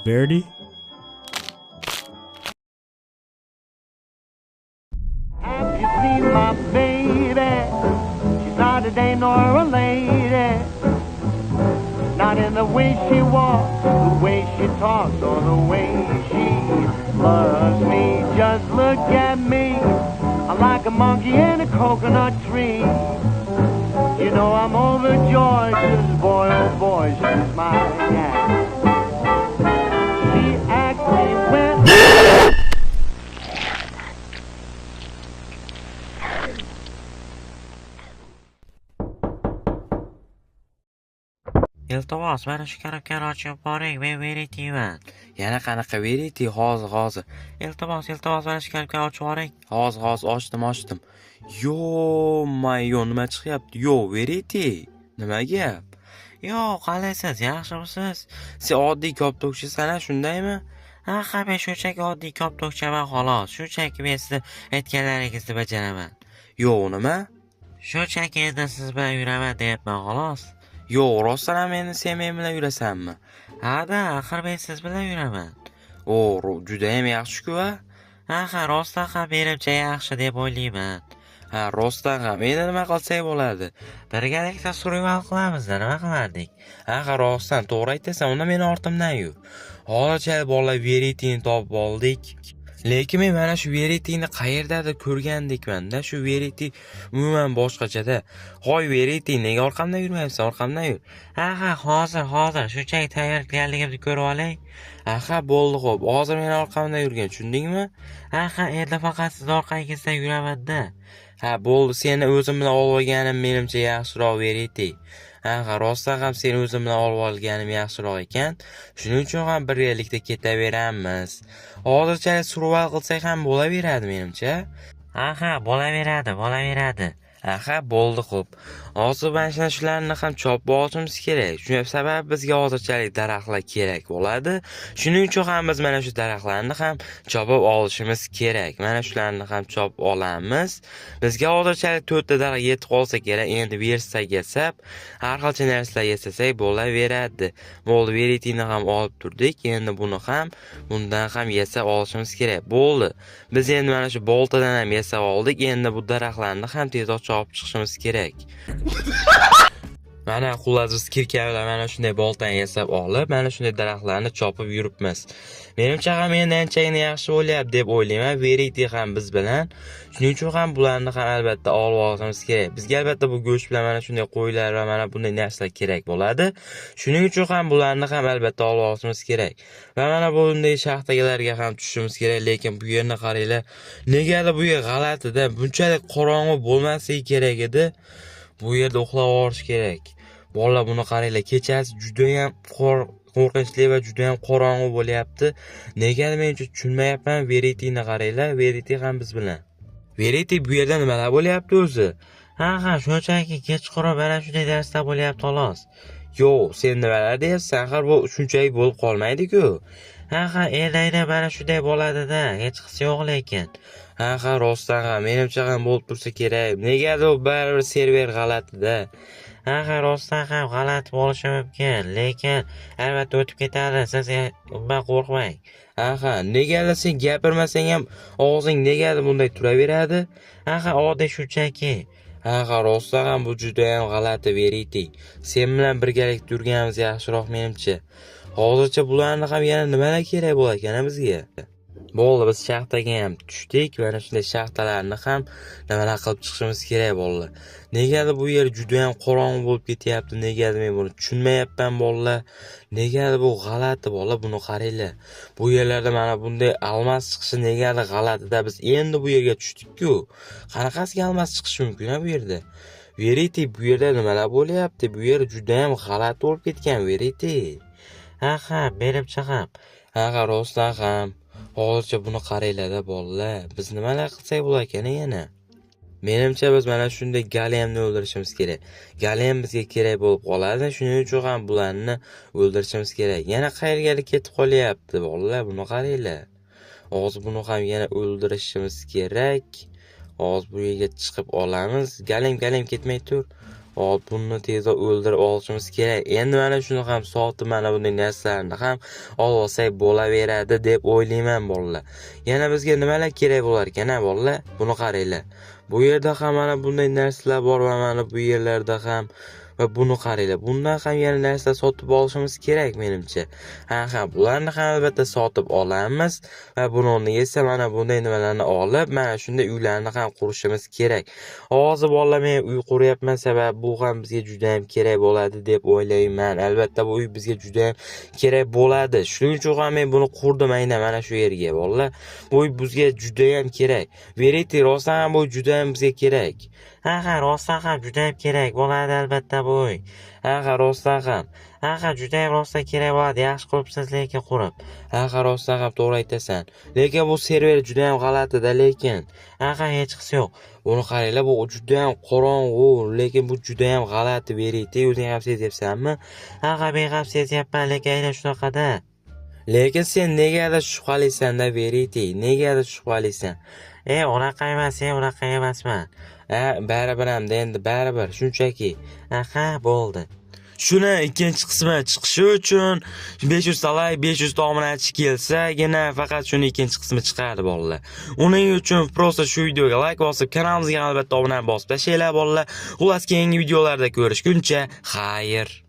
Verity? Have you seen my baby? She's not a dame nor a lady. Not in the way she walks, the way she talks, or the way she loves me. Just look at me. I'm like a monkey in a coconut tree. You know I'm overjoyed, 'cause boy, oh boy, she's my gal. She acts me when... Iltimos, mana shu karobkani ochib boring, men Verityman. Yana qanaqa Verity? Hozir. Iltimos, mana shu karobkani ochib boring. Hozir ochdim. Yo, nima chiqyapti? Yo, Verity. Nima gap? Yo, qalaysiz? Yaxshimisiz? Siz oddiy koptokchisiz, shundaymi? Ha, men shunchaki oddiy koptokchaman xolos. Shunchaki men sizni aytganlaringizni bajaraman. Yo, nima? Shunchaki endi siz bilan yuraman deyapman xolos. Yo, rostdan ham endi sen men bilan yurasanmi? Ha-da, axir men siz bilan yuraman. Juda ham yaxshi-ku a? Ha, rostdan ham menimcha yaxshi deb o'ylayman. Ha, rostdan ham endi nima qilsak bo'ladi? Birgalikda survival qilamiz-da, nima qilardik? Ha, rostdan to'g'ri aytasan, unda meni ortimdan yur. Hozircha bolalar Verityni topib oldik. Lekin men mana shu Verityni qayerdadir ko'rgandekman-da. Shu Verity umuman boshqachada. Hoy Verity, nega orqamdan yurmayapsan? Orqamdan yur. Ha, hozir shunchaki tayyorgarligimni ko'rib oling. Ha, bo'ldi xo'p. Hozir meni orqamdan yurgan, tushundingmi? Ha, endi faqat siz orqangizdan yuraman-da. Ha, bo'ldi, seni o'zim bilan olib olganim menimcha yaxshiroq Verity. Ha, rostdan ham seni o'zim bilan olib olganim yaxshiroq ekan. Shuning uchun ham birgalikda ketaveramiz. Hozircha survival qilsak ham bo'laveradi menimcha. Ha, bo'laveradi. Ha, bo'ldi xo'p. Hozir mana shularni ham chopib olishimiz kerak. Shu sabab bizga hozirchalik daraxtlar kerak bo'ladi. Shuning uchun ham biz mana shu daraxtlarni ham chopib olishimiz kerak. Mana shularni ham chopib olamiz. Bizga hozirchalik 4 ta daraxt yetib qolsa kerak. Endi versiyaga yasab, har xil narsalar yasasak bo'laveradi. Bo'ldi, Verityni ham olib turdik. Endi bundan ham yasab olishimiz kerak. Bo'ldi. Biz endi mana shu boltadan ham yasab oldik. Endi bu daraxtlarni ham tezroq chopib chiqishimiz kerak. Mana xullas kirkalar mana shunday boltani yasab olib, mana shunday daraxtlarni chopib yuribmiz. Menimcha ham endi anchagina yaxshi bo'lyapti deb o'ylayman. Verity ham biz bilan. Shuning uchun ham bularni ham albatta olib olishimiz kerak. Bizga albatta bu go'sht bilan mana shunday qo'ylar va mana bunday narsalar kerak bo'ladi. Shuning uchun ham bularni ham albatta olib olishimiz kerak. Va mana bunday shaxtalarga ham tushishimiz kerak, lekin bu yerni qaranglar. Negadir bu yer g'alati-da. Bunchalik qorong'u bo'lmasligi kerak edi. Bu yerda uxlab olish kerak. Bolalar buni qaranglar, kechasi juda ham qo'rqinchli va juda ham qorong'u bo'lyapti. Negadir men tushunmayapman. Verityni qaranglar, Verity ham biz bilan. Verity, bu yerda nimalar bo'lyapti o'zi? Ha, shunchaki kechqurun mana shunday darslar bo'lyapti xolos. Yo, sen nimalar deyapsan? Axir bu shunchaki bo'lib qolmaydi-ku. Ha, endi mana shunday bo'ladi-da, hech qisi yo'q lekin. Ha, rostdan ham menimcha ham bo'lib tursa kerak. Negadir baribir server g'alati-da. Ha, rostdan ham g'alati bo'lishi mumkin, lekin albatta o'tib ketadi. Siz undan qo'rqmang. Ha, negadir sen gapirmasang ham og'zing negadir bunday turaveradi? Ha, oddiy shunchaki. Ha, rostdan ham bu juda ham g'alati Verity. Sen bilan birgalikda yurganimiz yaxshiroq menimcha. Hozircha bularni ham yana nimalar kerak bo'lar ekan bizga? Bo'ldi, biz shaxtaga ham tushdik. Mana shunday shaxtalarni ham nimalar qilib chiqishimiz kerak bolalar. Negadir bu yer juda ham qorong'u bo'lib ketyapti. Negadir men buni tushunmayapman bolalar. Negadir bu g'alati bolalar, buni qaranglar. Bu yerlarda mana bunday almas chiqishi negadir g'alati-da. Biz endi bu yerga tushdik-ku. Qanaqasiga almas chiqishi mumkin bu yerda? Verity, bu yerda nimalar bo'lyapti? Bu yer juda ham g'alati bo'lib ketgan Verity. Ha, menimcha ham. Ha, rostdan ham. Hozircha buni qaranglar-da bolalar. Biz nimalar qilsak bo'lar ekan yana? Menimcha biz mana shunday Galemni o'ldirishimiz kerak. Galem bizga kerak bo'lib qoladi. Shuning uchun ham bularni o'ldirishimiz kerak. Yana qayerga ketib qolyapti bolalar, buni qaranglar. Hozir buni ham yana o'ldirishimiz kerak. Hozir bu yerga chiqib olamiz. Galem ketmay tur. hop buni tezroq o'ldirib olishimiz kerak. Endi mana shuni ham sotib mana bunday narsalarni ham olib olsak bo'laveradi deb o'ylayman bolalar. Yana bizga nimalar kerak bo'lar ekan bolalar? Buni qaranglar. Bu yerda ham mana bunday narsalar bor va mana bu yerlarda ham va buni qaranglar. Bundan ham yana narsalar sotib olishimiz kerak menimcha. Ha, bularni ham albatta sotib olamiz va buni o'rniga esa mana bunday nimalarni olib, mana shunday uylarni ham qurishimiz kerak. Hozir bolalar men uy quryapman, sababi bu ham bizga juda ham kerak bo'ladi deb o'ylayman. Albatta bu uy bizga juda ham kerak bo'ladi. Shuning uchun ham men buni qurdim aynan mana shu yerga bolalar. Bu uy bizga juda ham kerak. Verite rostdan ham bu juda ham bizga kerak. Ha, rostdan ham juda ham kerak bo'ladi albatta bu uy. Ha, rostdan ham. Ha, juda ham rostdan kerak bo'ladi. Yaxshi qilibsiz lekin qurib. Ha, rostdan ham to'g'ri aytasan. Lekin bu server juda ham g'alati-da lekin. Ha, hech qisi yo'q. Buni qaranglar, bu juda ham qorong'u, lekin bu juda ham g'alati Verite. O'zing ham sezyapsanmi? Ha, men ham sezyapman, lekin aynan shunaqada. Lekin sen negadir shubhalisan-da Verite? Negadir shubhalisan? Unaqa emas, unaqa emasman. Baribir hamda endi baribir, shunchaki. Aha, bo'ldi. Shuni ikkinchi qismi chiqishi uchun 500 talay, 500 obunachi kelsagina faqat shuni ikkinchi qismi chiqadi bolalar. Uning uchun prosta shu videoga like bosib, kanalimizga albatta obuna bosib tashlaylar bolalar. Xullas keyingi videolarda ko'rishguncha, xayr.